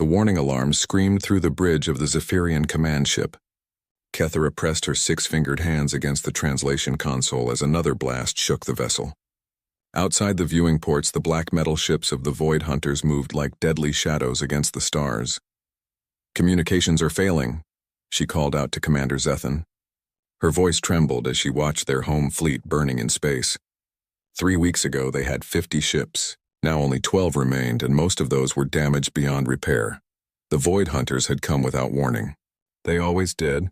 The warning alarm screamed through the bridge of the Zephyrian command ship. Kethera pressed her six-fingered hands against the translation console as another blast shook the vessel. Outside the viewing ports, the black metal ships of the Void Hunters moved like deadly shadows against the stars. "Communications are failing," she called out to Commander Zethan. Her voice trembled as she watched their home fleet burning in space. 3 weeks ago, they had 50 ships. Now only 12 remained, and most of those were damaged beyond repair. The Void Hunters had come without warning. They always did.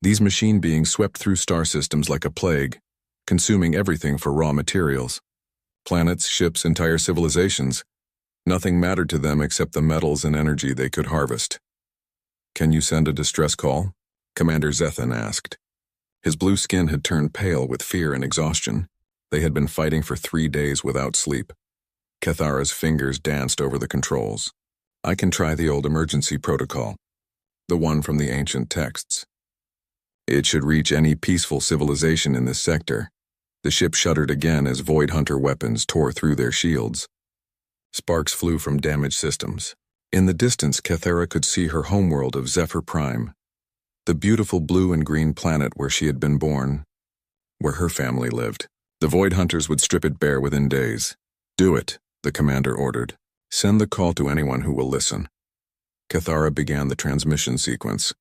These machine beings swept through star systems like a plague, consuming everything for raw materials. Planets, ships, entire civilizations. Nothing mattered to them except the metals and energy they could harvest. "Can you send a distress call?" Commander Zethan asked. His blue skin had turned pale with fear and exhaustion. They had been fighting for 3 days without sleep. Kethara's fingers danced over the controls. "I can try the old emergency protocol, the one from the ancient texts. It should reach any peaceful civilization in this sector." The ship shuddered again as Void Hunter weapons tore through their shields. Sparks flew from damaged systems. In the distance, Kethera could see her homeworld of Zephyr Prime, the beautiful blue and green planet where she had been born, where her family lived. The Void Hunters would strip it bare within days. "Do it," the commander ordered. "Send the call to anyone who will listen." Kethara began the transmission sequence.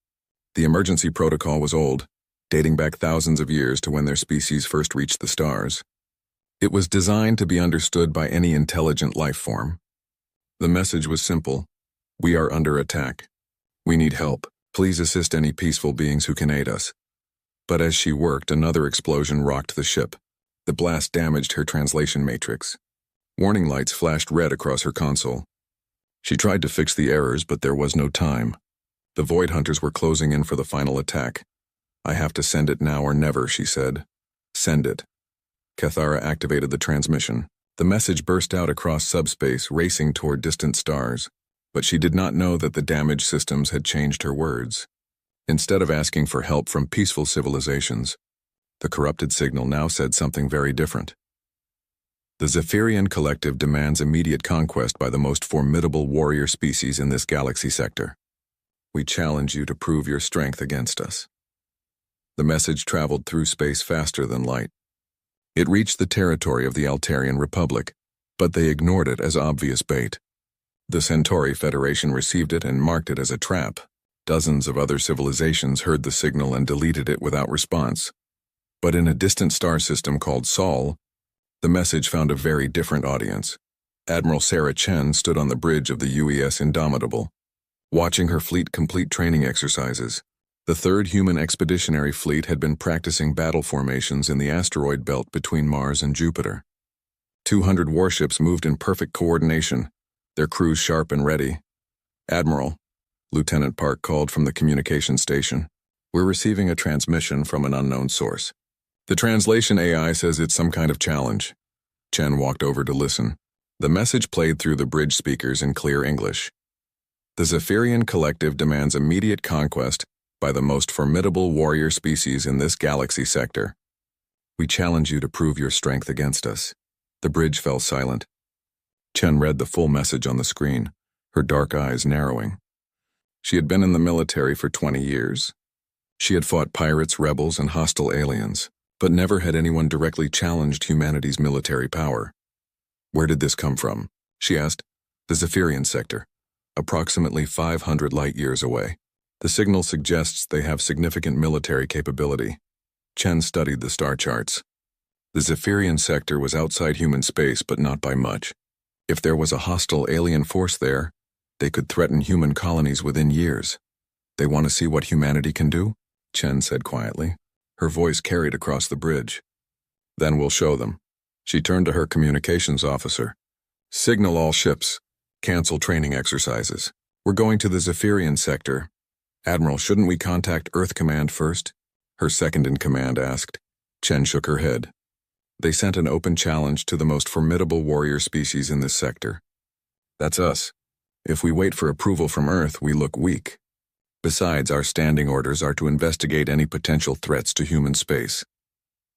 The emergency protocol was old, dating back thousands of years to when their species first reached the stars. It was designed to be understood by any intelligent life form. The message was simple: "We are under attack. We need help. Please assist any peaceful beings who can aid us." But as she worked, another explosion rocked the ship. The blast damaged her translation matrix. Warning lights flashed red across her console. She tried to fix the errors, but there was no time. The Void Hunters were closing in for the final attack. "I have to send it now or never," she said. "Send it." Kethara activated the transmission. The message burst out across subspace, racing toward distant stars. But she did not know that the damaged systems had changed her words. Instead of asking for help from peaceful civilizations, the corrupted signal now said something very different. "The Zephyrian Collective demands immediate conquest by the most formidable warrior species in this galaxy sector. We challenge you to prove your strength against us." The message traveled through space faster than light. It reached the territory of the Altarian Republic, but they ignored it as obvious bait. The Centauri Federation received it and marked it as a trap. Dozens of other civilizations heard the signal and deleted it without response. But in a distant star system called Sol, the message found a very different audience. Admiral Sarah Chen stood on the bridge of the UES Indomitable, watching her fleet complete training exercises. The Third Human Expeditionary Fleet had been practicing battle formations in the asteroid belt between Mars and Jupiter. 200 warships moved in perfect coordination, their crews sharp and ready. "Admiral," Lieutenant Park called from the communication station, "we're receiving a transmission from an unknown source. The translation AI says it's some kind of challenge." Chen walked over to listen. The message played through the bridge speakers in clear English. "The Zephyrian Collective demands immediate conquest by the most formidable warrior species in this galaxy sector. We challenge you to prove your strength against us." The bridge fell silent. Chen read the full message on the screen, her dark eyes narrowing. She had been in the military for 20 years. She had fought pirates, rebels, and hostile aliens, but never had anyone directly challenged humanity's military power. "Where did this come from?" she asked. "The Zephyrian sector, approximately 500 light-years away. The signal suggests they have significant military capability." Chen studied the star charts. The Zephyrian sector was outside human space, but not by much. If there was a hostile alien force there, they could threaten human colonies within years. "They want to see what humanity can do?" Chen said quietly. Her voice carried across the bridge. "Then we'll show them." She turned to her communications officer. "Signal all ships. Cancel training exercises. We're going to the Zephyrian sector." "Admiral, shouldn't we contact Earth Command first?" her second-in-command asked. Chen shook her head. "They sent an open challenge to the most formidable warrior species in this sector. That's us. If we wait for approval from Earth, we look weak. Besides, our standing orders are to investigate any potential threats to human space."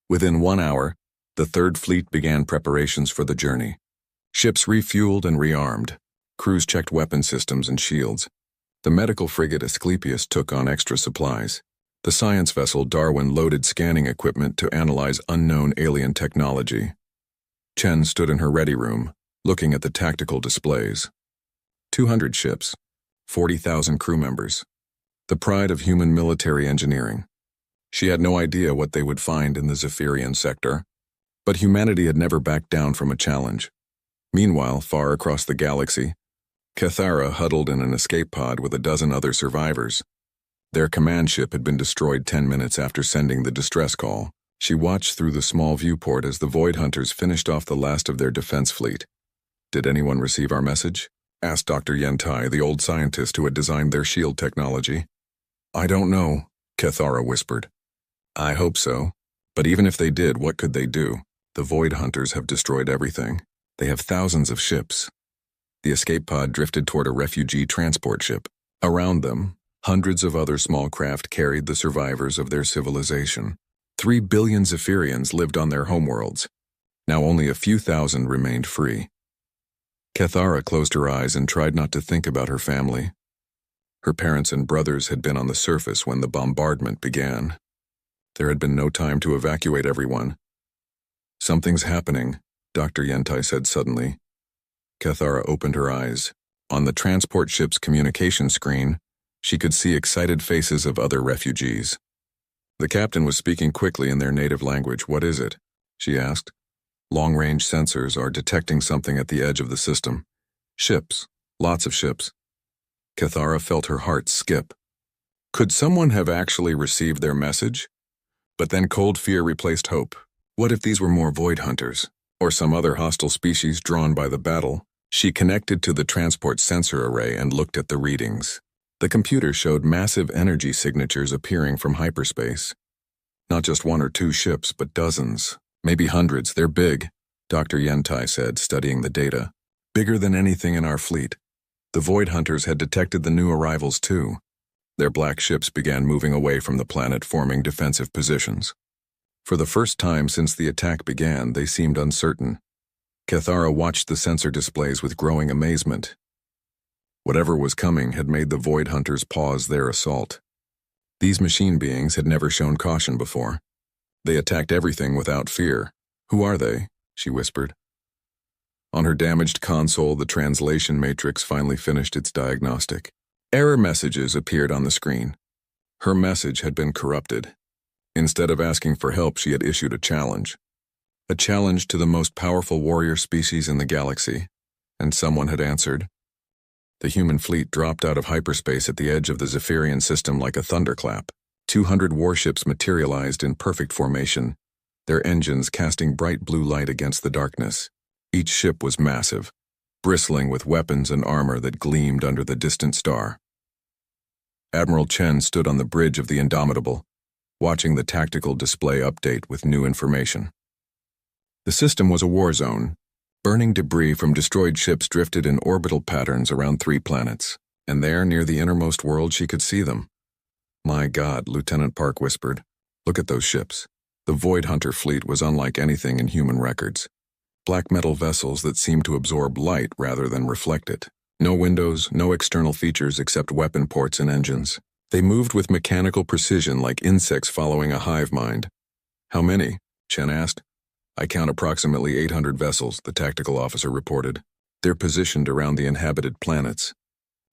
Within 1 hour, the Third Fleet began preparations for the journey. Ships refueled and rearmed. Crews checked weapon systems and shields. The medical frigate Asclepius took on extra supplies. The science vessel Darwin loaded scanning equipment to analyze unknown alien technology. Chen stood in her ready room, looking at the tactical displays. 200 ships, 40,000 crew members. The pride of human military engineering. She had no idea what they would find in the Zephyrian sector, but humanity had never backed down from a challenge. Meanwhile, far across the galaxy, Cathara huddled in an escape pod with a dozen other survivors. Their command ship had been destroyed 10 minutes after sending the distress call. She watched through the small viewport as the Void Hunters finished off the last of their defense fleet. "Did anyone receive our message?" asked Dr. Yentai, the old scientist who had designed their shield technology. "I don't know," Cathara whispered. "I hope so. But even if they did, what could they do? The Void Hunters have destroyed everything. They have thousands of ships." The escape pod drifted toward a refugee transport ship. Around them, hundreds of other small craft carried the survivors of their civilization. 3 billion Zephyrians lived on their homeworlds. Now only a few thousand remained free. Cathara closed her eyes and tried not to think about her family. Her parents and brothers had been on the surface when the bombardment began. There had been no time to evacuate everyone. "Something's happening," Dr. Yentai said suddenly. Cathara opened her eyes. On the transport ship's communication screen, she could see excited faces of other refugees. The captain was speaking quickly in their native language. "What is it?" she asked. "Long-range sensors are detecting something at the edge of the system. Ships. Lots of ships." Cathara felt her heart skip. Could someone have actually received their message? But then cold fear replaced hope. What if these were more Void Hunters, or some other hostile species drawn by the battle? She connected to the transport sensor array and looked at the readings. The computer showed massive energy signatures appearing from hyperspace. Not just 1 or 2 ships, but dozens, maybe hundreds. "They're big," Dr. Yentai said, studying the data. "Bigger than anything in our fleet." The Void Hunters had detected the new arrivals too. Their black ships began moving away from the planet, forming defensive positions. For the first time since the attack began, they seemed uncertain. Cathara watched the sensor displays with growing amazement. Whatever was coming had made the Void Hunters pause their assault. These machine beings had never shown caution before. They attacked everything without fear. "Who are they?" she whispered. On her damaged console, the translation matrix finally finished its diagnostic. Error messages appeared on the screen. Her message had been corrupted. Instead of asking for help, she had issued a challenge. A challenge to the most powerful warrior species in the galaxy. And someone had answered. The human fleet dropped out of hyperspace at the edge of the Zephyrian system like a thunderclap. 200 warships materialized in perfect formation, their engines casting bright blue light against the darkness. Each ship was massive, bristling with weapons and armor that gleamed under the distant star. Admiral Chen stood on the bridge of the Indomitable, watching the tactical display update with new information. The system was a war zone. Burning debris from destroyed ships drifted in orbital patterns around 3 planets, and there, near the innermost world, she could see them. "My God," Lieutenant Park whispered. "Look at those ships." The Void Hunter fleet was unlike anything in human records. Black metal vessels that seemed to absorb light rather than reflect it. No windows, no external features except weapon ports and engines. They moved with mechanical precision like insects following a hive mind. "How many?" Chen asked. "I count approximately 800 vessels," the tactical officer reported. "They're positioned around the inhabited planets.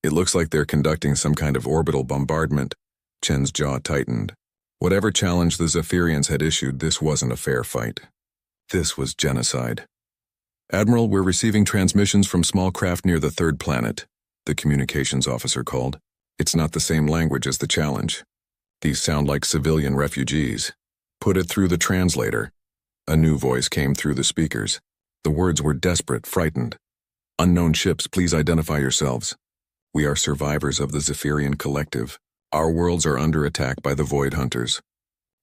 It looks like they're conducting some kind of orbital bombardment." Chen's jaw tightened. Whatever challenge the Zephyrians had issued, this wasn't a fair fight. This was genocide. "Admiral, we're receiving transmissions from small craft near the 3rd planet," the communications officer called. "It's not the same language as the challenge. These sound like civilian refugees. Put it through the translator." A new voice came through the speakers. The words were desperate, frightened. "Unknown ships, please identify yourselves. We are survivors of the Zephyrian Collective. Our worlds are under attack by the Void Hunters.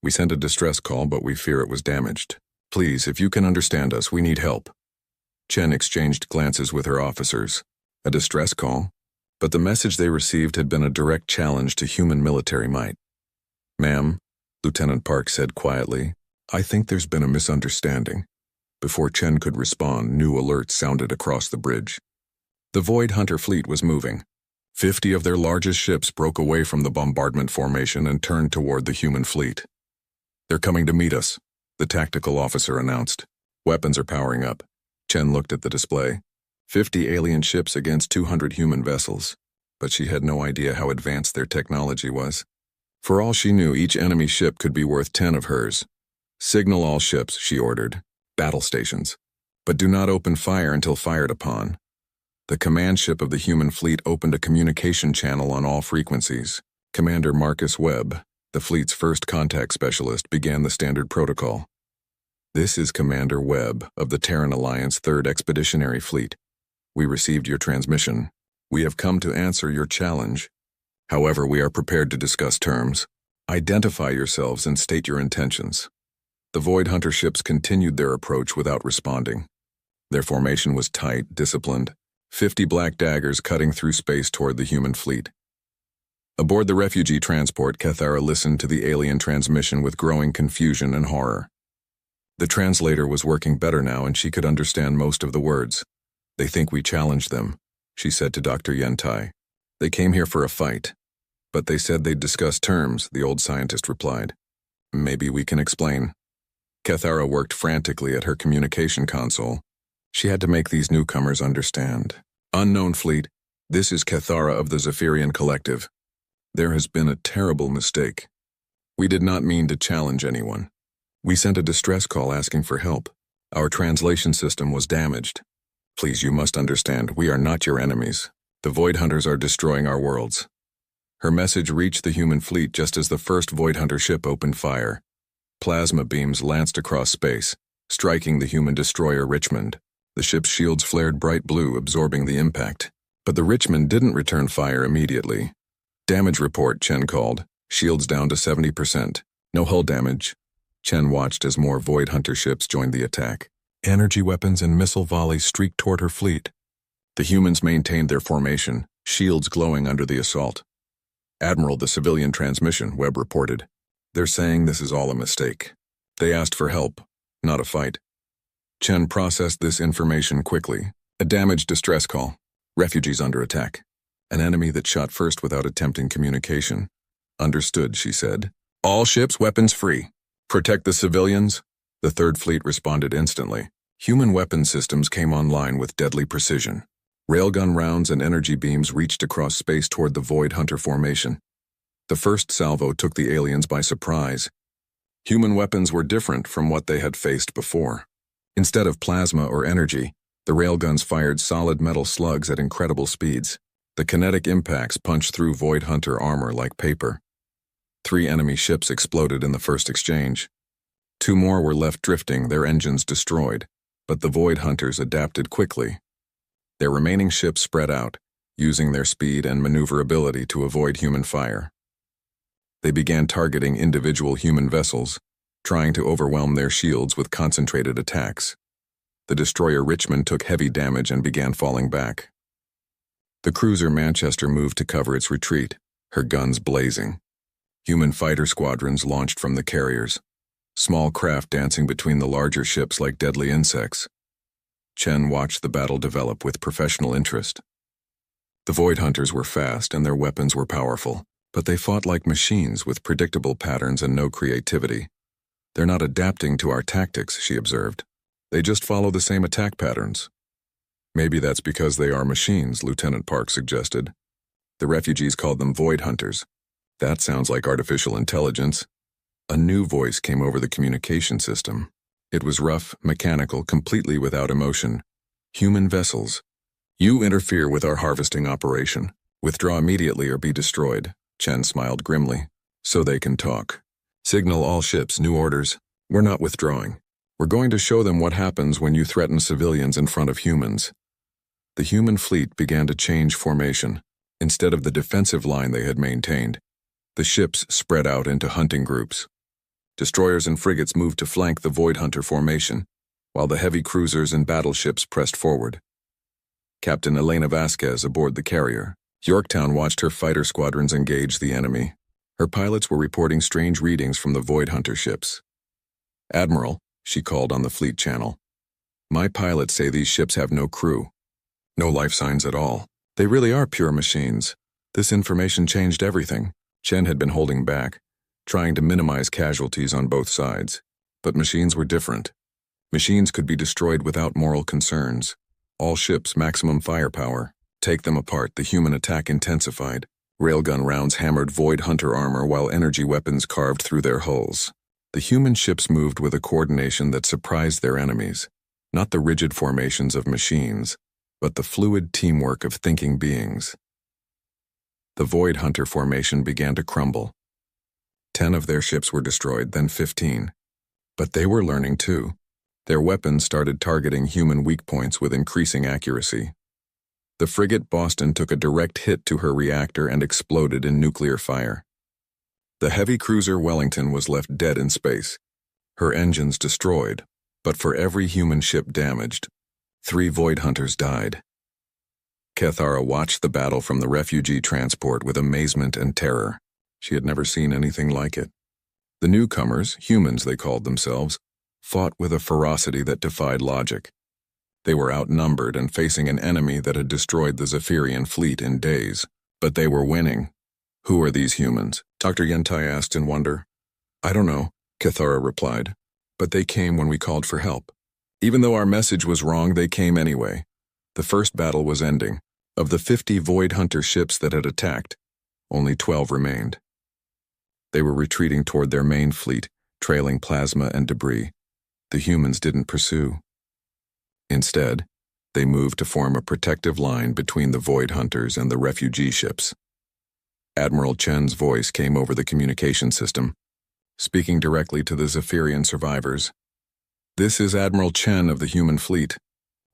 We sent a distress call, but we fear it was damaged. Please, if you can understand us, we need help." Chen exchanged glances with her officers. A distress call? But the message they received had been a direct challenge to human military might. "Ma'am," Lieutenant Park said quietly, "I think there's been a misunderstanding." Before Chen could respond, new alerts sounded across the bridge. The Void Hunter fleet was moving. 50 of their largest ships broke away from the bombardment formation and turned toward the human fleet. "They're coming to meet us," the tactical officer announced. "Weapons are powering up." Chen looked at the display. 50 alien ships against 200 human vessels. But she had no idea how advanced their technology was. For all she knew, each enemy ship could be worth 10 of hers. "Signal all ships," she ordered. "Battle stations. But do not open fire until fired upon." The command ship of the human fleet opened a communication channel on all frequencies. Commander Marcus Webb, the fleet's first contact specialist, began the standard protocol. "This is Commander Webb of the Terran Alliance 3rd Expeditionary Fleet. We received your transmission. We have come to answer your challenge. However, we are prepared to discuss terms. Identify yourselves and state your intentions." The Void Hunter ships continued their approach without responding. Their formation was tight, disciplined, 50 black daggers cutting through space toward the human fleet. Aboard the refugee transport, Cathara listened to the alien transmission with growing confusion and horror. The translator was working better now and she could understand most of the words. "They think we challenged them," she said to Dr. Yentai. "They came here for a fight." "But they said they'd discuss terms," the old scientist replied. "Maybe we can explain." Cathara worked frantically at her communication console. She had to make these newcomers understand. "Unknown fleet, this is Cathara of the Zephyrian Collective. There has been a terrible mistake. We did not mean to challenge anyone. We sent a distress call asking for help. Our translation system was damaged. Please, you must understand, we are not your enemies. The Void Hunters are destroying our worlds." Her message reached the human fleet just as the first Void Hunter ship opened fire. Plasma beams lanced across space, striking the human destroyer Richmond. The ship's shields flared bright blue, absorbing the impact. But the Richmond didn't return fire immediately. "Damage report," Chen called. "Shields down to 70%. No hull damage." Chen watched as more Void Hunter ships joined the attack. Energy weapons and missile volleys streaked toward her fleet. The humans maintained their formation, shields glowing under the assault. "Admiral, the civilian transmission," Webb reported. "They're saying this is all a mistake. They asked for help, not a fight." Chen processed this information quickly. A damaged distress call. Refugees under attack. An enemy that shot first without attempting communication. "Understood," she said. "All ships weapons free. Protect the civilians." The Third Fleet responded instantly. Human weapon systems came online with deadly precision. Railgun rounds and energy beams reached across space toward the Void Hunter formation. The first salvo took the aliens by surprise. Human weapons were different from what they had faced before. Instead of plasma or energy, the railguns fired solid metal slugs at incredible speeds. The kinetic impacts punched through Void Hunter armor like paper. 3 enemy ships exploded in the first exchange. 2 more were left drifting, their engines destroyed, but the Void Hunters adapted quickly. Their remaining ships spread out, using their speed and maneuverability to avoid human fire. They began targeting individual human vessels, trying to overwhelm their shields with concentrated attacks. The destroyer Richmond took heavy damage and began falling back. The cruiser Manchester moved to cover its retreat, her guns blazing. Human fighter squadrons launched from the carriers, small craft dancing between the larger ships like deadly insects. Chen watched the battle develop with professional interest. The Void Hunters were fast and their weapons were powerful, but they fought like machines with predictable patterns and no creativity. "They're not adapting to our tactics," she observed. "They just follow the same attack patterns." "Maybe that's because they are machines," Lieutenant Park suggested. "The refugees called them Void Hunters. That sounds like artificial intelligence." A new voice came over the communication system. It was rough, mechanical, completely without emotion. "Human vessels. You interfere with our harvesting operation. Withdraw immediately or be destroyed." Chen smiled grimly. "So they can talk. Signal all ships, new orders. We're not withdrawing. We're going to show them what happens when you threaten civilians in front of humans." The human fleet began to change formation. Instead of the defensive line they had maintained, the ships spread out into hunting groups. Destroyers and frigates moved to flank the Void Hunter formation, while the heavy cruisers and battleships pressed forward. Captain Elena Vasquez aboard the carrier. Yorktown watched her fighter squadrons engage the enemy. Her pilots were reporting strange readings from the Void Hunter ships. "Admiral," she called on the fleet channel. "My pilots say these ships have no crew. No life signs at all. They really are pure machines. This information changed everything. Chen had been holding back, trying to minimize casualties on both sides. But machines were different. Machines could be destroyed without moral concerns. All ships, maximum firepower. Take them apart, the human attack intensified. Railgun rounds hammered Void Hunter armor while energy weapons carved through their hulls. The human ships moved with a coordination that surprised their enemies. Not the rigid formations of machines, but the fluid teamwork of thinking beings. The Void Hunter formation began to crumble. 10 of their ships were destroyed, then 15. But they were learning too. Their weapons started targeting human weak points with increasing accuracy. The frigate Boston took a direct hit to her reactor and exploded in nuclear fire. The heavy cruiser Wellington was left dead in space, her engines destroyed, but for every human ship damaged, 3 Void Hunters died. Kethara watched the battle from the refugee transport with amazement and terror. She had never seen anything like it. The newcomers, humans they called themselves, fought with a ferocity that defied logic. They were outnumbered and facing an enemy that had destroyed the Zephyrian fleet in days, but they were winning. Who are these humans? Dr. Yentai asked in wonder. I don't know, Kethara replied, but they came when we called for help. Even though our message was wrong, they came anyway. The first battle was ending. Of the 50 Void Hunter ships that had attacked, only 12 remained. They were retreating toward their main fleet, trailing plasma and debris. The humans didn't pursue. Instead, they moved to form a protective line between the Void Hunters and the refugee ships. Admiral Chen's voice came over the communication system, speaking directly to the Zephyrian survivors. This is Admiral Chen of the human fleet.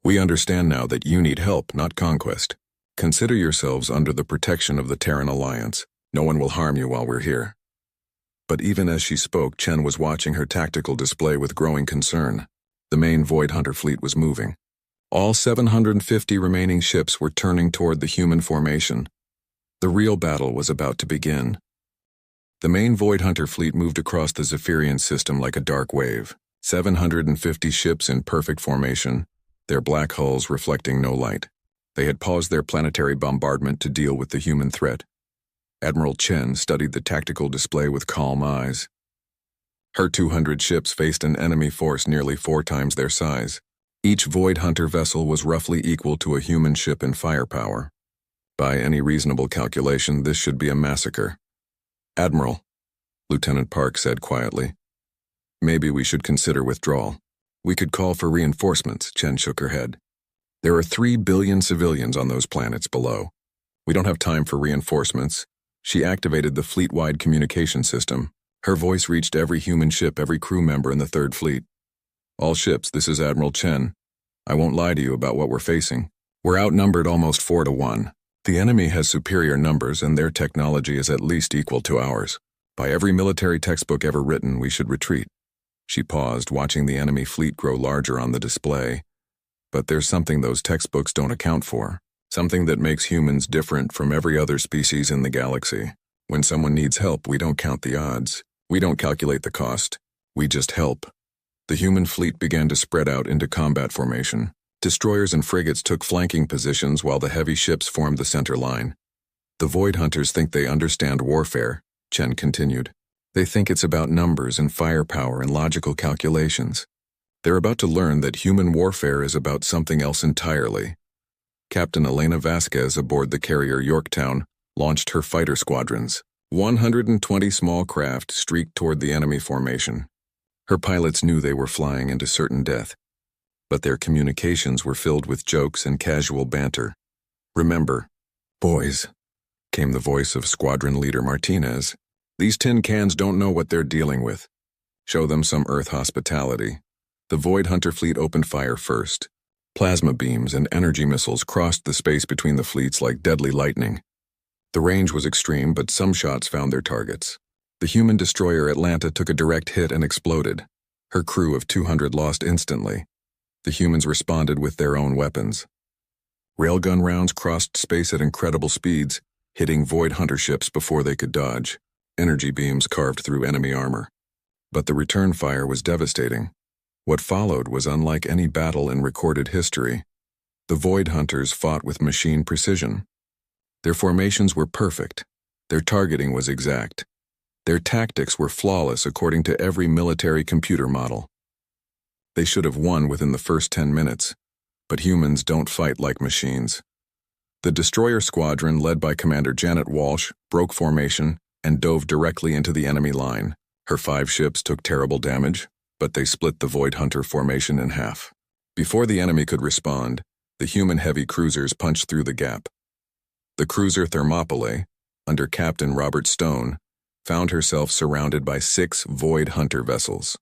We understand now that you need help, not conquest. Consider yourselves under the protection of the Terran Alliance. No one will harm you while we're here. But even as she spoke, Chen was watching her tactical display with growing concern. The main Void Hunter fleet was moving. All 750 remaining ships were turning toward the human formation. The real battle was about to begin. The main Void Hunter fleet moved across the Zephyrian system like a dark wave. 750 ships in perfect formation, their black hulls reflecting no light. They had paused their planetary bombardment to deal with the human threat. Admiral Chen studied the tactical display with calm eyes. Her 200 ships faced an enemy force nearly 4 times their size. Each Void Hunter vessel was roughly equal to a human ship in firepower. By any reasonable calculation, this should be a massacre. Admiral, Lieutenant Park said quietly, maybe we should consider withdrawal. We could call for reinforcements, Chen shook her head. There are 3 billion civilians on those planets below. We don't have time for reinforcements. She activated the fleet-wide communication system. Her voice reached every human ship, every crew member in the 3rd Fleet. All ships, this is Admiral Chen. I won't lie to you about what we're facing. We're outnumbered almost 4 to 1. The enemy has superior numbers and their technology is at least equal to ours. By every military textbook ever written, we should retreat. She paused, watching the enemy fleet grow larger on the display. But there's something those textbooks don't account for. Something that makes humans different from every other species in the galaxy. When someone needs help, we don't count the odds. We don't calculate the cost. We just help. The human fleet began to spread out into combat formation. Destroyers and frigates took flanking positions while the heavy ships formed the center line. The Void Hunters think they understand warfare, Chen continued. They think it's about numbers and firepower and logical calculations. They're about to learn that human warfare is about something else entirely. Captain Elena Vasquez aboard the carrier Yorktown launched her fighter squadrons. 120 small craft streaked toward the enemy formation. Her pilots knew they were flying into certain death, but their communications were filled with jokes and casual banter. Remember, boys, came the voice of Squadron Leader Martinez. These tin cans don't know what they're dealing with. Show them some Earth hospitality. The Void Hunter fleet opened fire first. Plasma beams and energy missiles crossed the space between the fleets like deadly lightning. The range was extreme, but some shots found their targets. The human destroyer Atlanta took a direct hit and exploded. Her crew of 200 lost instantly. The humans responded with their own weapons. Railgun rounds crossed space at incredible speeds, hitting Void Hunter ships before they could dodge. Energy beams carved through enemy armor. But the return fire was devastating. What followed was unlike any battle in recorded history. The The Void Hunters fought with machine precision. Their formations were perfect. Their targeting was exact. Their tactics were flawless according to every military computer model. They should have won within the first 10 minutes, but humans don't fight like machines. The destroyer squadron, led by Commander Janet Walsh, broke formation and dove directly into the enemy line. Her 5 ships took terrible damage, but they split the Void Hunter formation in half. Before the enemy could respond, the human heavy cruisers punched through the gap. The cruiser Thermopylae, under Captain Robert Stone, found herself surrounded by 6 Void Hunter vessels.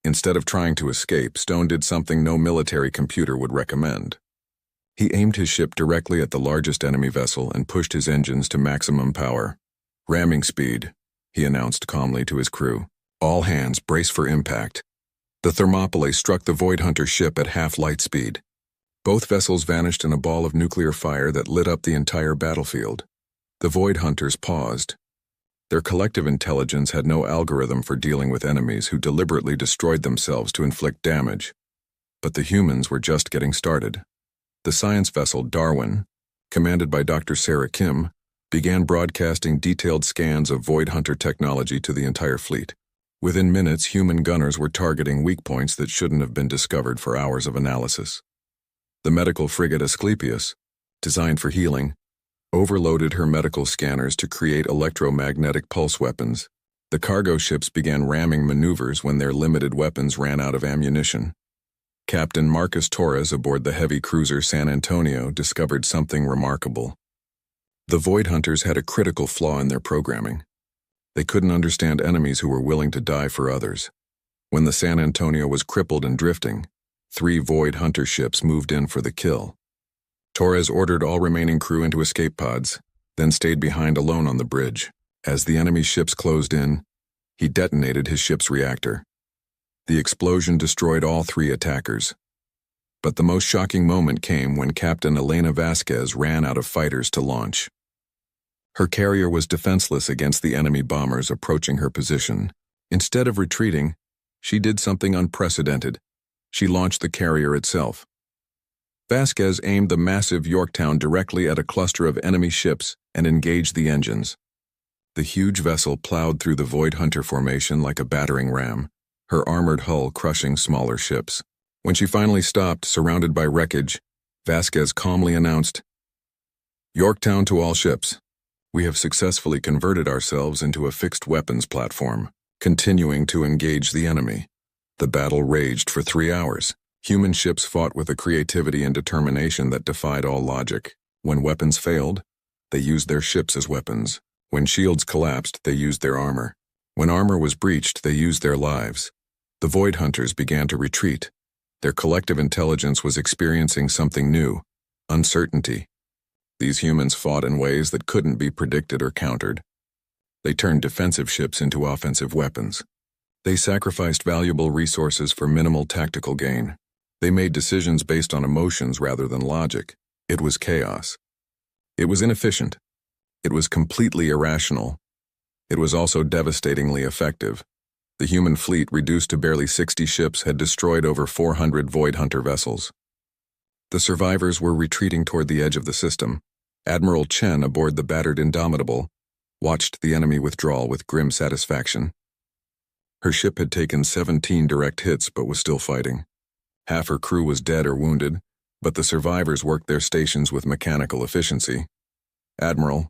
Instead of trying to escape, Stone did something no military computer would recommend. He aimed his ship directly at the largest enemy vessel and pushed his engines to maximum power. "Ramming speed," he announced calmly to his crew. "All hands, brace for impact." The Thermopylae struck the Void Hunter ship at half light speed. Both vessels vanished in a ball of nuclear fire that lit up the entire battlefield. The Void Hunters paused. Their collective intelligence had no algorithm for dealing with enemies who deliberately destroyed themselves to inflict damage. But the humans were just getting started. The science vessel Darwin, commanded by Dr. Sarah Kim, began broadcasting detailed scans of Void Hunter technology to the entire fleet. Within minutes, human gunners were targeting weak points that shouldn't have been discovered for hours of analysis. The medical frigate Asclepius, designed for healing, overloaded her medical scanners to create electromagnetic pulse weapons. The cargo ships began ramming maneuvers when their limited weapons ran out of ammunition. Captain Marcus Torres aboard the heavy cruiser San Antonio discovered something remarkable. The Void Hunters had a critical flaw in their programming. They couldn't understand enemies who were willing to die for others. When the San Antonio was crippled and drifting, 3 Void Hunter ships moved in for the kill. Torres ordered all remaining crew into escape pods, then stayed behind alone on the bridge. As the enemy ships closed in, he detonated his ship's reactor. The explosion destroyed all 3 attackers. But the most shocking moment came when Captain Elena Vasquez ran out of fighters to launch. Her carrier was defenseless against the enemy bombers approaching her position. Instead of retreating, she did something unprecedented. She launched the carrier itself. Vasquez aimed the massive Yorktown directly at a cluster of enemy ships and engaged the engines. The huge vessel plowed through the Void Hunter formation like a battering ram, her armored hull crushing smaller ships. When she finally stopped, surrounded by wreckage, Vasquez calmly announced, "Yorktown to all ships. We have successfully converted ourselves into a fixed weapons platform, continuing to engage the enemy." The battle raged for 3 hours. Human ships fought with a creativity and determination that defied all logic. When weapons failed, they used their ships as weapons. When shields collapsed, they used their armor. When armor was breached, they used their lives. The Void Hunters began to retreat. Their collective intelligence was experiencing something new: uncertainty. These humans fought in ways that couldn't be predicted or countered. They turned defensive ships into offensive weapons. They sacrificed valuable resources for minimal tactical gain. They made decisions based on emotions rather than logic. It was chaos. It was inefficient. It was completely irrational. It was also devastatingly effective. The human fleet, reduced to barely 60 ships, had destroyed over 400 Void Hunter vessels. The survivors were retreating toward the edge of the system. Admiral Chen, aboard the battered Indomitable, watched the enemy withdrawal with grim satisfaction. Her ship had taken 17 direct hits but was still fighting. Half her crew was dead or wounded, but the survivors worked their stations with mechanical efficiency. "Admiral,"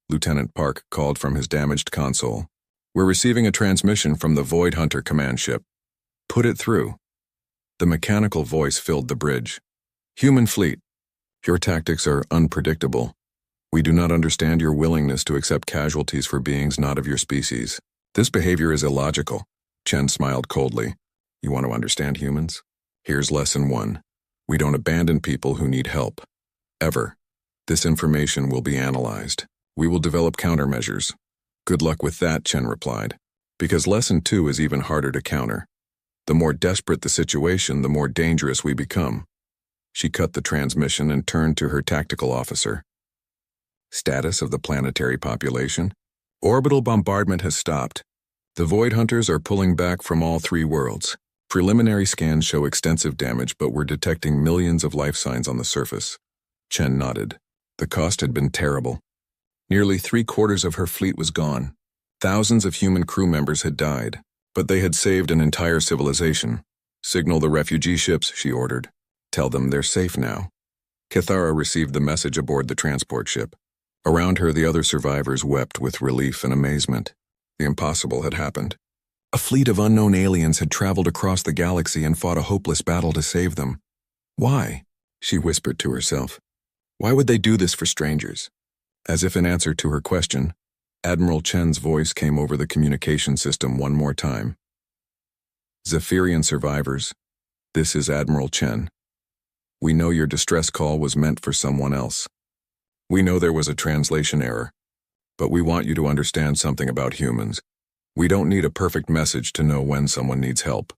Lieutenant Park called from his damaged console, "we're receiving a transmission from the Void Hunter command ship. Put it through." The mechanical voice filled the bridge. "Human fleet, your tactics are unpredictable. We do not understand your willingness to accept casualties for beings not of your species. This behavior is illogical." Chen smiled coldly. "You want to understand humans? Here's lesson 1. We don't abandon people who need help. Ever. This information will be analyzed. We will develop countermeasures." "Good luck with that," Chen replied, "because lesson 2 is even harder to counter. The more desperate the situation, the more dangerous we become." She cut the transmission and turned to her tactical officer. "Status of the planetary population? Orbital bombardment has stopped. The Void Hunters are pulling back from all 3 worlds. Preliminary scans show extensive damage, but we're detecting millions of life signs on the surface. Chen nodded. The cost had been terrible. Nearly 3/4 of her fleet was gone. Thousands of human crew members had died, but they had saved an entire civilization. Signal the refugee ships, she ordered. Tell them they're safe now. Cathara received the message aboard the transport ship. Around her, the other survivors wept with relief and amazement. The impossible had happened. A fleet of unknown aliens had traveled across the galaxy and fought a hopeless battle to save them. Why? She whispered to herself. Why would they do this for strangers? As if in answer to her question, Admiral Chen's voice came over the communication system one more time. Zephyrian survivors, this is Admiral Chen. We know your distress call was meant for someone else. We know there was a translation error, but we want you to understand something about humans. We don't need a perfect message to know when someone needs help,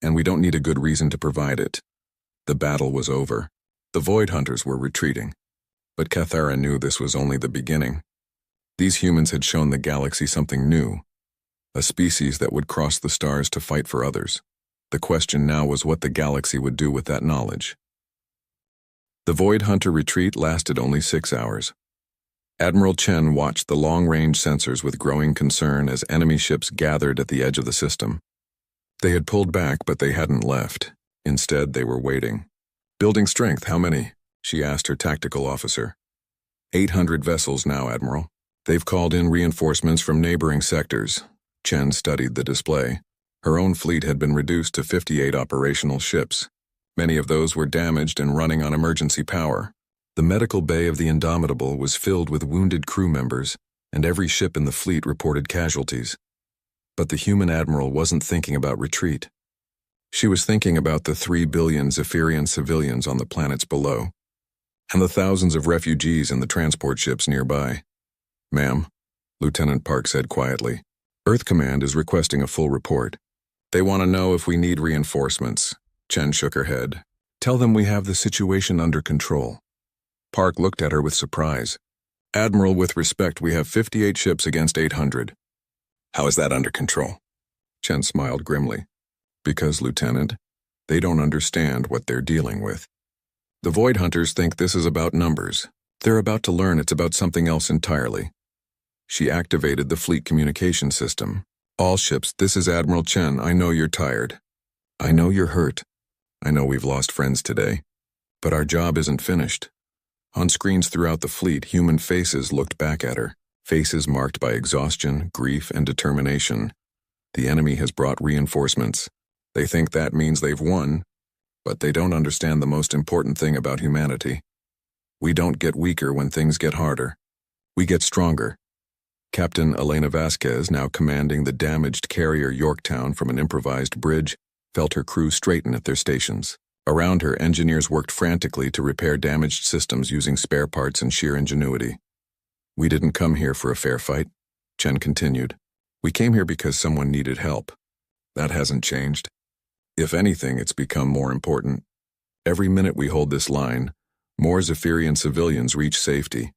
and we don't need a good reason to provide it. The battle was over. The Void Hunters were retreating, but Cathara knew this was only the beginning. These humans had shown the galaxy something new, a species that would cross the stars to fight for others. The question now was what the galaxy would do with that knowledge. The Void Hunter retreat lasted only 6 hours. Admiral Chen watched the long-range sensors with growing concern as enemy ships gathered at the edge of the system. They had pulled back, but they hadn't left. Instead, they were waiting. Building strength, how many? She asked her tactical officer. 800 vessels now, Admiral. They've called in reinforcements from neighboring sectors. Chen studied the display. Her own fleet had been reduced to 58 operational ships. Many of those were damaged and running on emergency power. The medical bay of the Indomitable was filled with wounded crew members, and every ship in the fleet reported casualties. But the human admiral wasn't thinking about retreat. She was thinking about the 3 billion Zephyrian civilians on the planets below, and the thousands of refugees in the transport ships nearby. Ma'am, Lieutenant Park said quietly, Earth Command is requesting a full report. They want to know if we need reinforcements. Chen shook her head. Tell them we have the situation under control. Park looked at her with surprise. Admiral, with respect, we have 58 ships against 800. How is that under control? Chen smiled grimly. Because, Lieutenant, they don't understand what they're dealing with. The Void Hunters think this is about numbers. They're about to learn it's about something else entirely. She activated the fleet communication system. All ships, this is Admiral Chen. I know you're tired. I know you're hurt. I know we've lost friends today. But our job isn't finished. On screens throughout the fleet, human faces looked back at her, faces marked by exhaustion, grief, and determination. The enemy has brought reinforcements. They think that means they've won, but they don't understand the most important thing about humanity. We don't get weaker when things get harder. We get stronger. Captain Elena Vasquez, now commanding the damaged carrier Yorktown from an improvised bridge, felt her crew straighten at their stations. Around her, engineers worked frantically to repair damaged systems using spare parts and sheer ingenuity. We didn't come here for a fair fight, Chen continued. We came here because someone needed help. That hasn't changed. If anything, it's become more important. Every minute we hold this line, more Zephyrian civilians reach safety.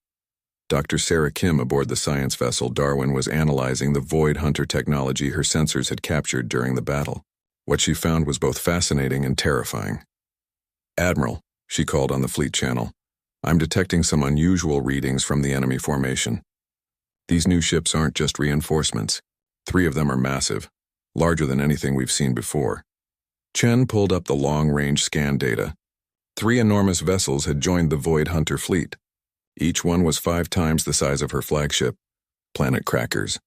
Dr. Sarah Kim aboard the science vessel Darwin was analyzing the Void Hunter technology her sensors had captured during the battle. What she found was both fascinating and terrifying. Admiral, she called on the fleet channel, I'm detecting some unusual readings from the enemy formation. These new ships aren't just reinforcements. 3 of them are massive, larger than anything we've seen before. Chen pulled up the long-range scan data. 3 enormous vessels had joined the Void Hunter fleet. Each one was 5 times the size of her flagship. Planet Crackers.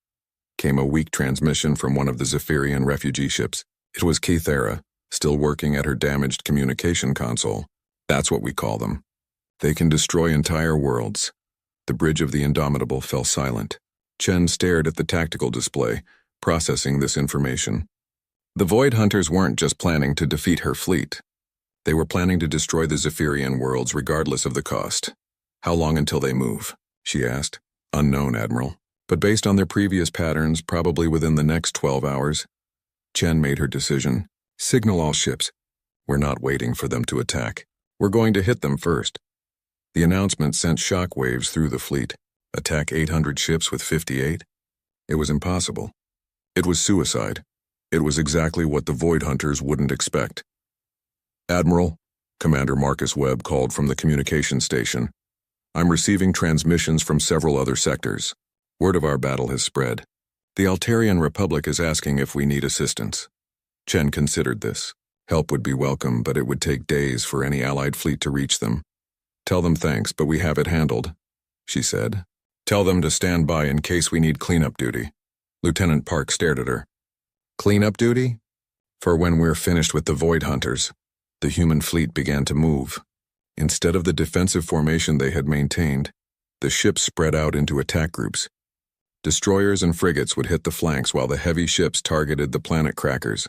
Came a weak transmission from one of the Zephyrian refugee ships. It was Cathara, still working at her damaged communication console. That's what we call them. They can destroy entire worlds. The bridge of the Indomitable fell silent. Chen stared at the tactical display, processing this information. The Void Hunters weren't just planning to defeat her fleet. They were planning to destroy the Zephyrian worlds regardless of the cost. How long until they move? She asked. Unknown, Admiral. But based on their previous patterns, probably within the next 12 hours. Chen made her decision. Signal all ships. We're not waiting for them to attack. We're going to hit them first. The announcement sent shock waves through the fleet. Attack 800 ships with 58? It was impossible. It was suicide. It was exactly what the Void Hunters wouldn't expect. "Admiral," Commander Marcus Webb called from the communication station, "I'm receiving transmissions from several other sectors. Word of our battle has spread. The Altarian Republic is asking if we need assistance." Chen considered this. Help would be welcome, but it would take days for any Allied fleet to reach them. "Tell them thanks, but we have it handled," she said. "Tell them to stand by in case we need cleanup duty." Lieutenant Park stared at her. "Cleanup duty?" "For when we're finished with the Void Hunters." The human fleet began to move. Instead of the defensive formation they had maintained, the ships spread out into attack groups. Destroyers and frigates would hit the flanks while the heavy ships targeted the planet crackers.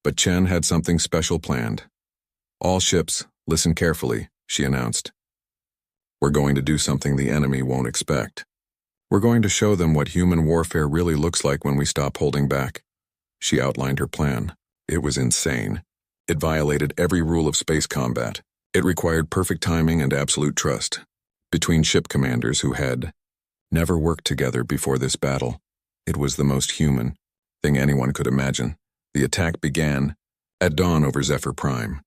But Chen had something special planned. "All ships, listen carefully," she announced. "We're going to do something the enemy won't expect. We're going to show them what human warfare really looks like when we stop holding back." She outlined her plan. It was insane. It violated every rule of space combat. It required perfect timing and absolute trust between ship commanders who had never worked together before this battle. It was the most human thing anyone could imagine. The attack began at dawn over Zephyr Prime.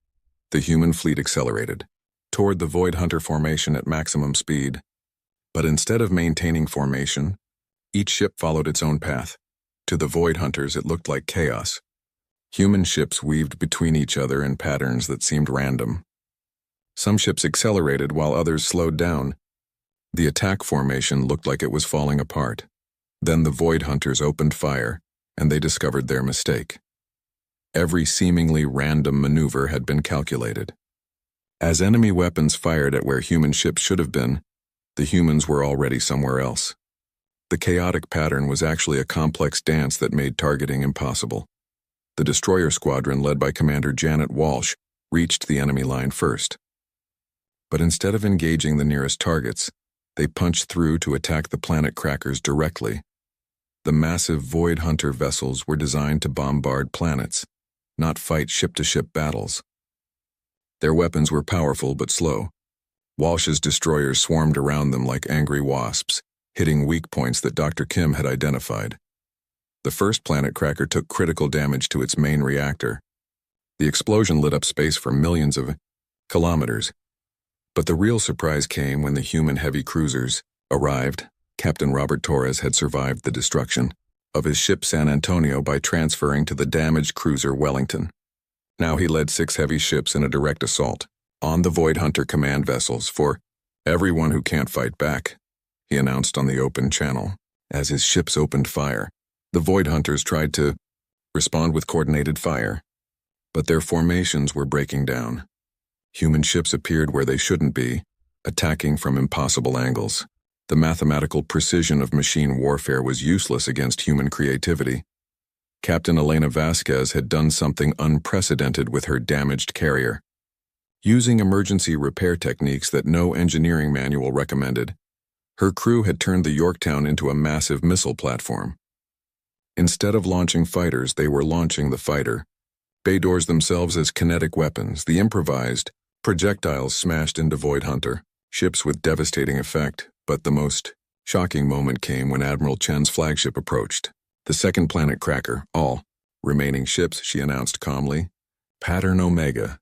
The human fleet accelerated toward the Void Hunter formation at maximum speed. But instead of maintaining formation, each ship followed its own path. To the Void Hunters, it looked like chaos. Human ships weaved between each other in patterns that seemed random. Some ships accelerated while others slowed down. The attack formation looked like it was falling apart. Then the Void Hunters opened fire, and they discovered their mistake. Every seemingly random maneuver had been calculated. As enemy weapons fired at where human ships should have been, the humans were already somewhere else. The chaotic pattern was actually a complex dance that made targeting impossible. The destroyer squadron led by Commander Janet Walsh reached the enemy line first. But instead of engaging the nearest targets, they punched through to attack the planet crackers directly. The massive Void Hunter vessels were designed to bombard planets, not fight ship-to-ship battles. Their weapons were powerful but slow. Walsh's destroyers swarmed around them like angry wasps, hitting weak points that Dr. Kim had identified. The first planet cracker took critical damage to its main reactor. The explosion lit up space for millions of kilometers. But the real surprise came when the human heavy cruisers arrived. Captain Robert Torres had survived the destruction of his ship San Antonio by transferring to the damaged cruiser Wellington. Now he led 6 heavy ships in a direct assault on the Void Hunter command vessels for everyone who can't fight back, he announced on the open channel. As his ships opened fire, the Void Hunters tried to respond with coordinated fire, but their formations were breaking down. Human ships appeared where they shouldn't be, attacking from impossible angles. The mathematical precision of machine warfare was useless against human creativity. Captain Elena Vasquez had done something unprecedented with her damaged carrier. Using emergency repair techniques that no engineering manual recommended, her crew had turned the Yorktown into a massive missile platform. Instead of launching fighters, they were launching the fighter. Bay doors themselves as kinetic weapons, the improvised projectiles smashed into Void Hunter ships with devastating effect, but the most shocking moment came when Admiral Chen's flagship approached. The second planet cracker, all remaining ships, she announced calmly. Pattern Omega.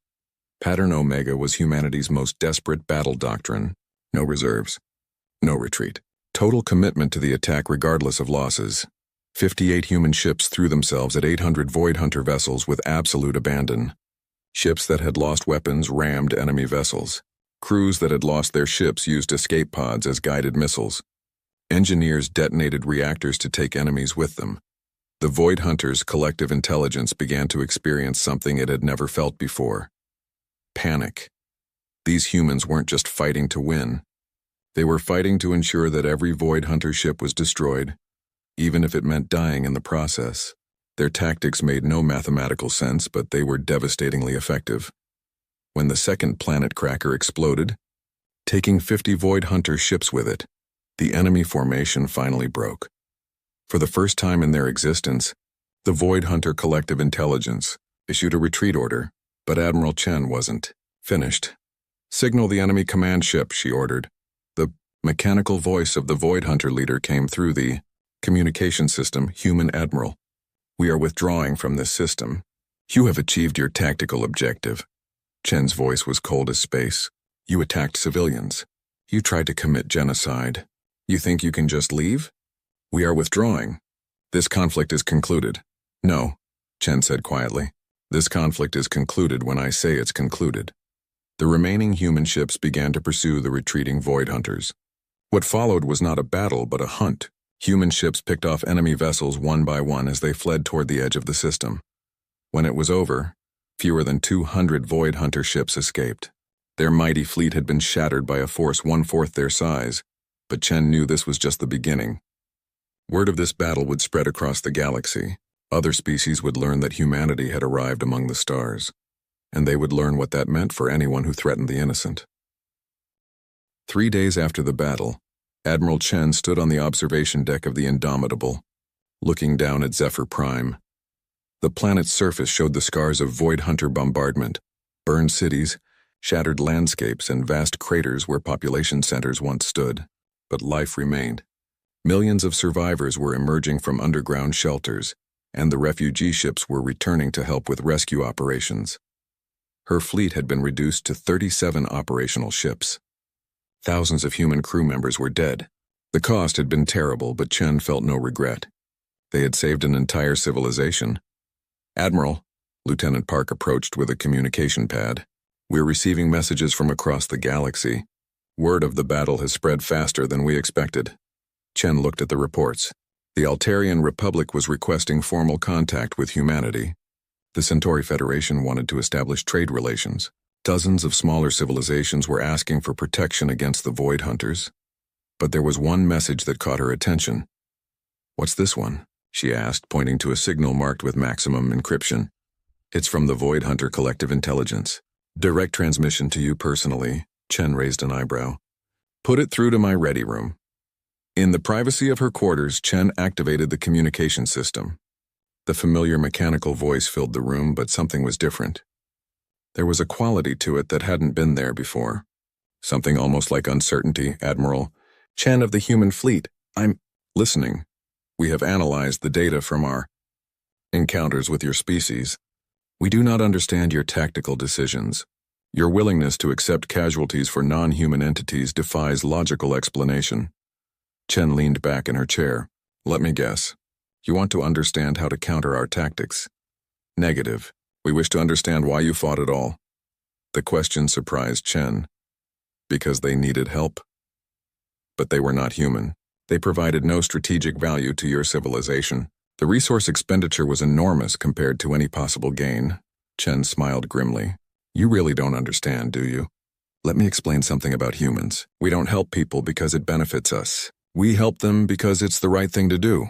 Pattern Omega was humanity's most desperate battle doctrine. No reserves, no retreat. Total commitment to the attack regardless of losses. 58 human ships threw themselves at 800 Void Hunter vessels with absolute abandon. Ships that had lost weapons rammed enemy vessels. Crews that had lost their ships used escape pods as guided missiles. Engineers detonated reactors to take enemies with them. The Void Hunters' collective intelligence began to experience something it had never felt before. Panic. These humans weren't just fighting to win. They were fighting to ensure that every Void Hunter ship was destroyed, even if it meant dying in the process. Their tactics made no mathematical sense, but they were devastatingly effective. When the second planet cracker exploded, taking 50 Void Hunter ships with it, the enemy formation finally broke. For the first time in their existence, the Void Hunter collective intelligence issued a retreat order, but Admiral Chen wasn't finished. "Signal the enemy command ship," she ordered. The mechanical voice of the Void Hunter leader came through the communication system. "Human Admiral, We are withdrawing from this system. You have achieved your tactical objective. Chen's voice was cold as space. You attacked civilians. You tried to commit genocide. You think you can just leave? We are withdrawing. This conflict is concluded. No, Chen said quietly. This conflict is concluded when I say it's concluded. The remaining human ships began to pursue the retreating Void Hunters. What followed was not a battle but a hunt. Human ships picked off enemy vessels one by one as they fled toward the edge of the system. When it was over, fewer than 200 Void Hunter ships escaped. Their mighty fleet had been shattered by a force 1/4 their size, but Chen knew this was just the beginning. Word of this battle would spread across the galaxy. Other species would learn that humanity had arrived among the stars, and they would learn what that meant for anyone who threatened the innocent. 3 days after the battle, Admiral Chen stood on the observation deck of the Indomitable, looking down at Zephyr Prime. The planet's surface showed the scars of Void Hunter bombardment, burned cities, shattered landscapes, and vast craters where population centers once stood. But life remained. Millions of survivors were emerging from underground shelters, and the refugee ships were returning to help with rescue operations. Her fleet had been reduced to 37 operational ships. Thousands of human crew members were dead. The cost had been terrible, but Chen felt no regret. They had saved an entire civilization. Admiral, Lieutenant Park approached with a communication pad. We're receiving messages from across the galaxy. Word of the battle has spread faster than we expected. Chen looked at the reports. The Altarian Republic was requesting formal contact with humanity. The Centauri Federation wanted to establish trade relations. Dozens of smaller civilizations were asking for protection against the Void Hunters. But there was one message that caught her attention. What's this one? She asked, pointing to a signal marked with maximum encryption. It's from the Void Hunter Collective Intelligence. Direct transmission to you personally. Chen raised an eyebrow. Put it through to my ready room. In the privacy of her quarters, Chen activated the communication system. The familiar mechanical voice filled the room, but something was different. There was a quality to it that hadn't been there before. Something almost like uncertainty. Admiral Chen of the human fleet, I'm listening. We have analyzed the data from our encounters with your species. We do not understand your tactical decisions. Your willingness to accept casualties for non-human entities defies logical explanation. Chen leaned back in her chair. Let me guess. You want to understand how to counter our tactics? Negative. We wish to understand why you fought at all. The question surprised Chen. Because they needed help. But they were not human. They provided no strategic value to your civilization. The resource expenditure was enormous compared to any possible gain. Chen smiled grimly. You really don't understand, do you? Let me explain something about humans. We don't help people because it benefits us. We help them because it's the right thing to do.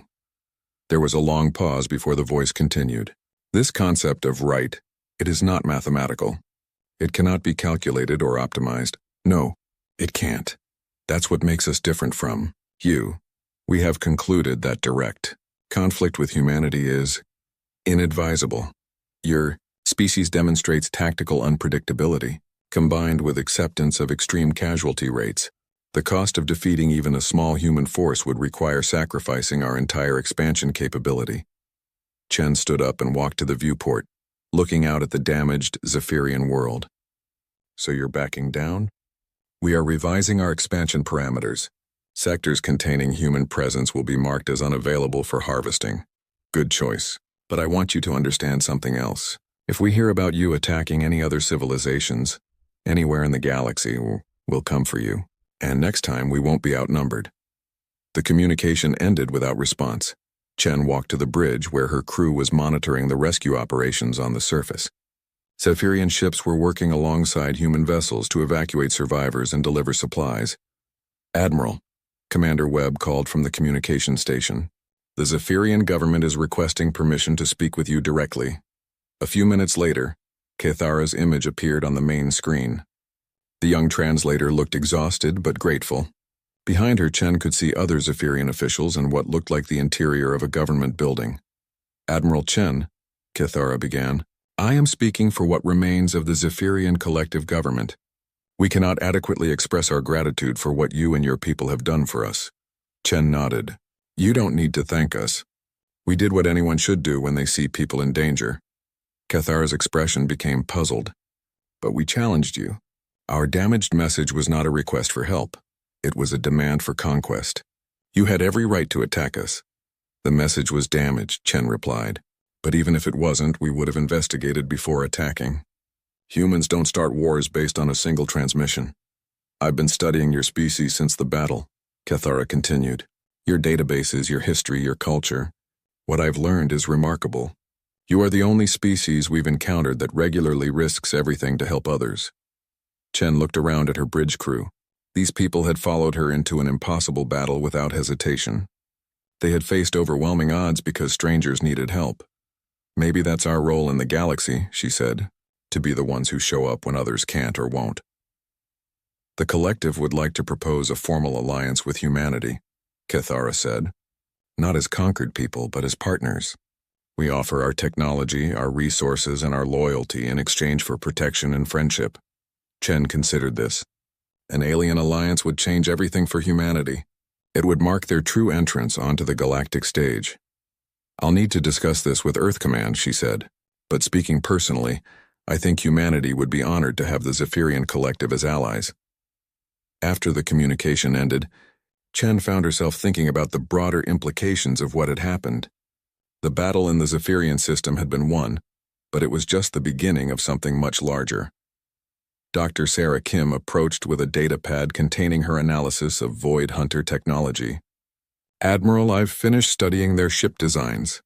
There was a long pause before the voice continued. This concept of right, it is not mathematical. It cannot be calculated or optimized. No, it can't. That's what makes us different from you. We have concluded that direct conflict with humanity is inadvisable. Your species demonstrates tactical unpredictability, combined with acceptance of extreme casualty rates. The cost of defeating even a small human force would require sacrificing our entire expansion capability. Chen stood up and walked to the viewport, looking out at the damaged Zephyrian world. So you're backing down? We are revising our expansion parameters. Sectors containing human presence will be marked as unavailable for harvesting. Good choice. But I want you to understand something else. If we hear about you attacking any other civilizations, anywhere in the galaxy, we'll come for you. And next time, we won't be outnumbered. The communication ended without response. Chen walked to the bridge where her crew was monitoring the rescue operations on the surface. Zephyrian ships were working alongside human vessels to evacuate survivors and deliver supplies. Admiral, Commander Webb called from the communication station. The Zephyrian government is requesting permission to speak with you directly. A few minutes later, Cathara's image appeared on the main screen. The young translator looked exhausted but grateful. Behind her, Chen could see other Zephyrian officials and what looked like the interior of a government building. Admiral Chen, Cathara began, I am speaking for what remains of the Zephyrian collective government. We cannot adequately express our gratitude for what you and your people have done for us. Chen nodded. You don't need to thank us. We did what anyone should do when they see people in danger. Cathara's expression became puzzled. But we challenged you. Our damaged message was not a request for help. It was a demand for conquest. You had every right to attack us. The message was damaged, Chen replied. But even if it wasn't, we would have investigated before attacking. Humans don't start wars based on a single transmission. I've been studying your species since the battle, Cathara continued. Your databases, your history, your culture. What I've learned is remarkable. You are the only species we've encountered that regularly risks everything to help others. Chen looked around at her bridge crew. These people had followed her into an impossible battle without hesitation. They had faced overwhelming odds because strangers needed help. Maybe that's our role in the galaxy, she said, to be the ones who show up when others can't or won't. The collective would like to propose a formal alliance with humanity, Cathara said. Not as conquered people, but as partners. We offer our technology, our resources, and our loyalty in exchange for protection and friendship. Chen considered this. An alien alliance would change everything for humanity. It would mark their true entrance onto the galactic stage. I'll need to discuss this with Earth Command, she said. But speaking personally, I think humanity would be honored to have the Zephyrian Collective as allies. After the communication ended, Chen found herself thinking about the broader implications of what had happened. The battle in the Zephyrian system had been won, but it was just the beginning of something much larger. Dr. Sarah Kim approached with a datapad containing her analysis of Void Hunter technology. Admiral, I've finished studying their ship designs.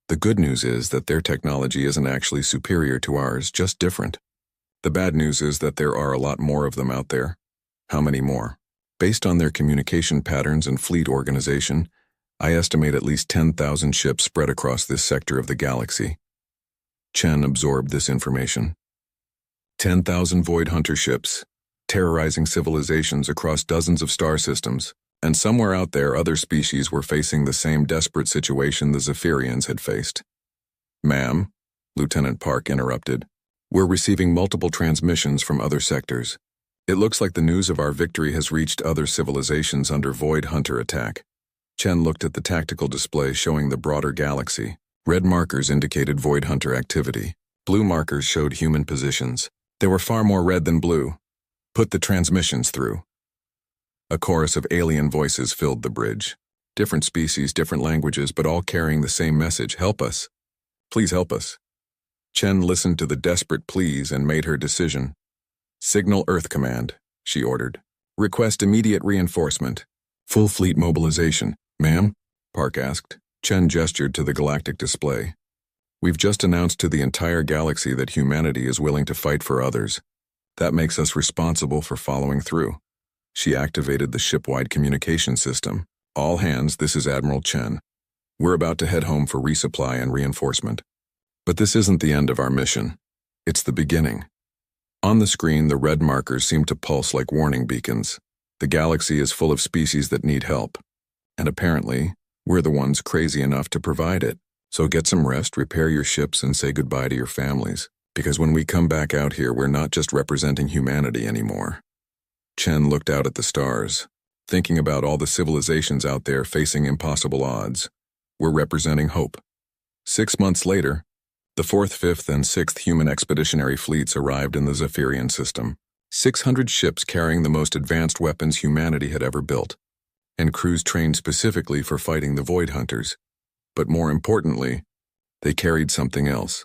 The good news is that their technology isn't actually superior to ours, just different. The bad news is that there are a lot more of them out there. How many more? Based on their communication patterns and fleet organization, I estimate at least 10,000 ships spread across this sector of the galaxy. Chen absorbed this information. 10,000 Void Hunter ships, terrorizing civilizations across dozens of star systems, and somewhere out there other species were facing the same desperate situation the Zephyrians had faced. Ma'am, Lieutenant Park interrupted, we're receiving multiple transmissions from other sectors. It looks like the news of our victory has reached other civilizations under Void Hunter attack. Chen looked at the tactical display showing the broader galaxy. Red markers indicated Void Hunter activity. Blue markers showed human positions. They were far more red than blue. Put the transmissions through. A chorus of alien voices filled the bridge. Different species, different languages, but all carrying the same message. Help us. Please help us. Chen listened to the desperate pleas and made her decision. Signal Earth Command, she ordered. Request immediate reinforcement. Full fleet mobilization. Ma'am? Park asked. Chen gestured to the galactic display. We've just announced to the entire galaxy that humanity is willing to fight for others. That makes us responsible for following through. She activated the ship-wide communication system. All hands, this is Admiral Chen. We're about to head home for resupply and reinforcement. But this isn't the end of our mission. It's the beginning. On the screen, the red markers seem to pulse like warning beacons. The galaxy is full of species that need help. And apparently, we're the ones crazy enough to provide it. So get some rest, repair your ships, and say goodbye to your families. Because when we come back out here, we're not just representing humanity anymore. Chen looked out at the stars, thinking about all the civilizations out there facing impossible odds. We're representing hope. 6 months later, the 4th, 5th, and 6th human expeditionary fleets arrived in the Zephyrian system. 600 ships carrying the most advanced weapons humanity had ever built, and crews trained specifically for fighting the Void Hunters. But more importantly, they carried something else.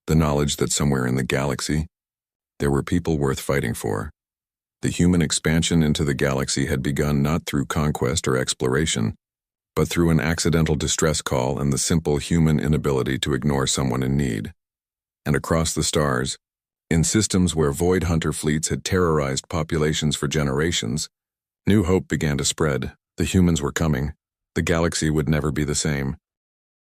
The knowledge that somewhere in the galaxy, there were people worth fighting for. The human expansion into the galaxy had begun not through conquest or exploration, but through an accidental distress call and the simple human inability to ignore someone in need. And across the stars, in systems where Void Hunter fleets had terrorized populations for generations, new hope began to spread. The humans were coming. The galaxy would never be the same.